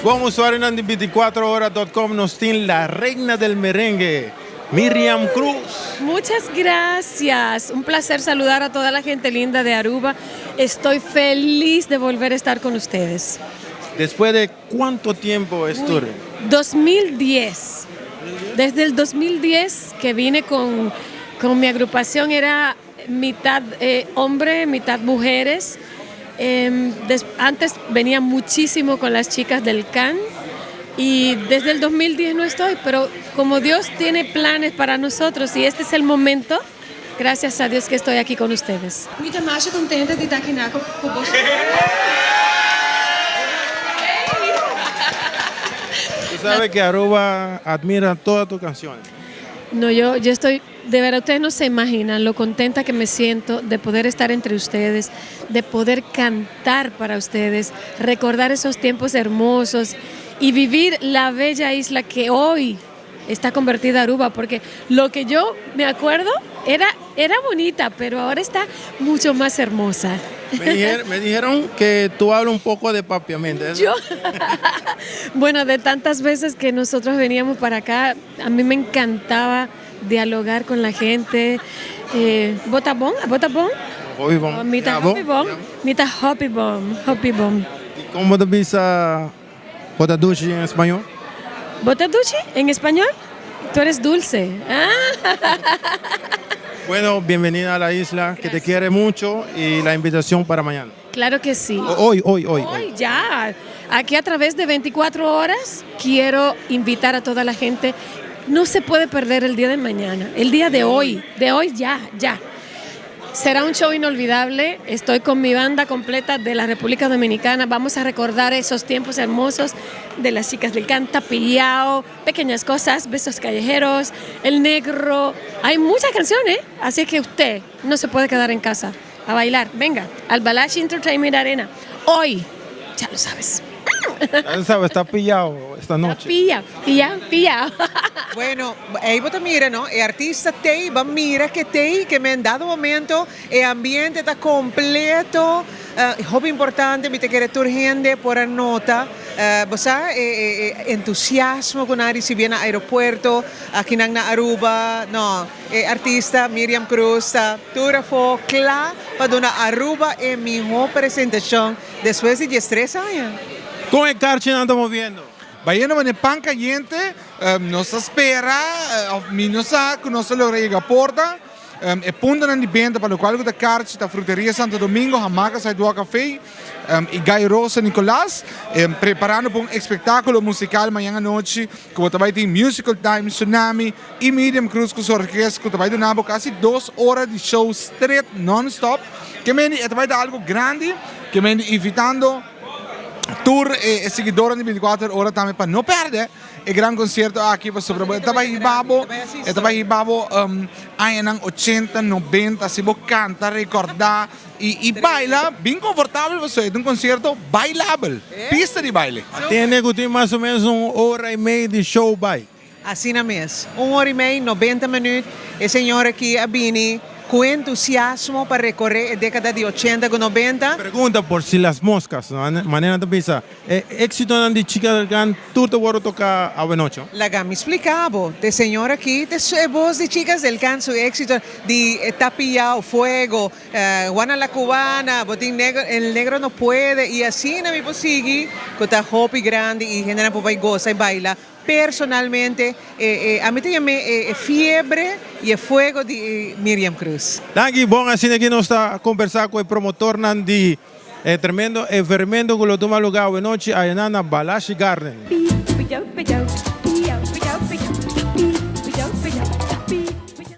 Bom usuário na 24horas.com nos tiene la reina del merengue, Miriam Cruz. Muchas gracias. Un placer saludar a toda la gente linda de Aruba. Estoy feliz de volver a estar con ustedes. Después de cuánto tiempo es tour? 2010. Desde el 2010 que vine con mi agrupación, era mitad hombre, mitad mujeres. Antes venía muchísimo con las chicas del CAN y desde el 2010 no estoy, pero como Dios tiene planes para nosotros y este es el momento, gracias a Dios que estoy aquí con ustedes. Muito mais contente de estar aqui com você. Tú sabes que Aruba admira todas tus canciones. No, yo estoy, de verdad, ustedes no se imaginan lo contenta que me siento de poder estar entre ustedes, de poder cantar para ustedes, recordar esos tiempos hermosos y vivir la bella isla que hoy está convertida Aruba, porque lo que yo me acuerdo era bonita, pero ahora está mucho más hermosa. Me dijeron que tú hablas un poco de papiamento. ¿Es? Yo, bueno, de tantas veces que nosotros veníamos para acá, a mí me encantaba dialogar con la gente. ¿Bota bom? ¿Bota bom? Hobby bom. Mita hobby bom. Mita hobby bom. Hobby bom. ¿Y cómo te pisa bota dulce en español? ¿Bota dulce en español? Tú eres dulce. Ah. Bueno, bienvenida a la isla, que te quiere mucho y la invitación para mañana. Claro que sí. Hoy. Hoy ya. Aquí a través de 24 horas quiero invitar a toda la gente. No se puede perder el día de mañana, el día de hoy ya. Será un show inolvidable. Estoy con mi banda completa de la República Dominicana. Vamos a recordar esos tiempos hermosos de las chicas del Canta, Pillao, Pequeñas Cosas, Besos Callejeros, El Negro. Hay muchas canciones, así que usted no se puede quedar en casa a bailar. Venga, al Balashi Entertainment Arena. Hoy, ya lo sabes. Ya sabes, está pillado esta noche. Pilla. Bueno, aí você mira, não? É artista tem, vamos mira que me han dado momento, o ambiente está completo, hobby importante, me te quer urgente por a nota, você entusiasmo com a se viene ao aeroporto, aqui na Aruba, não, artista Miriam Cruz, tura foi claro para dar Aruba a melhor apresentação depois de 3 anos. Con el Carchi nos estamos viendo. Baiano vane pan caliente, nos espera, minosa que nos logra llegar a porta, e punta na dipenda para o qual da carta da fruteria Santo Domingo, Hamaca sai do café, e Gai Rosa Nicolás, preparando para um espetáculo musical amanhã à noite, que vai ter Musical Time, Tsunami e Miriam Cruz com sua orquestra, que vai dar quase 2 horas de show straight, non-stop, que vai dar algo grande, que me invitando tour e seguidores de 24 horas também para não perder o grande concerto aqui para sobreviver. Estava aí babo anos 80, 90, se você canta, recordar e baila bem confortável, você é um concerto bailável, pista de baile. Tiene que ter mais ou menos 1h30 de show by. Assim na mês, 1h30, 90 minutos, e senhora aqui a Bini, com entusiasmo para recorrer a década de 80 com 90. Pregunta por si las moscas, manera de pensar. Éxito de Chica del Can, tú te vas a tocar a Benocho. La me explicaba, de señora aquí, de voz de Chicas del Can, su éxito de Tapillao, Fuego, Juana la Cubana, Botín Negro, El Negro No Puede, y así na mi posigue, con ta hobby grande y genera por goza y baila. Personalmente, a mí me fiebre y fuego de Miriam Cruz. Daqui, bom, assim aqui nós está a conversar com o promotor de tremendo evento que lo toma lugar hoje noite aí na Balashi Garden.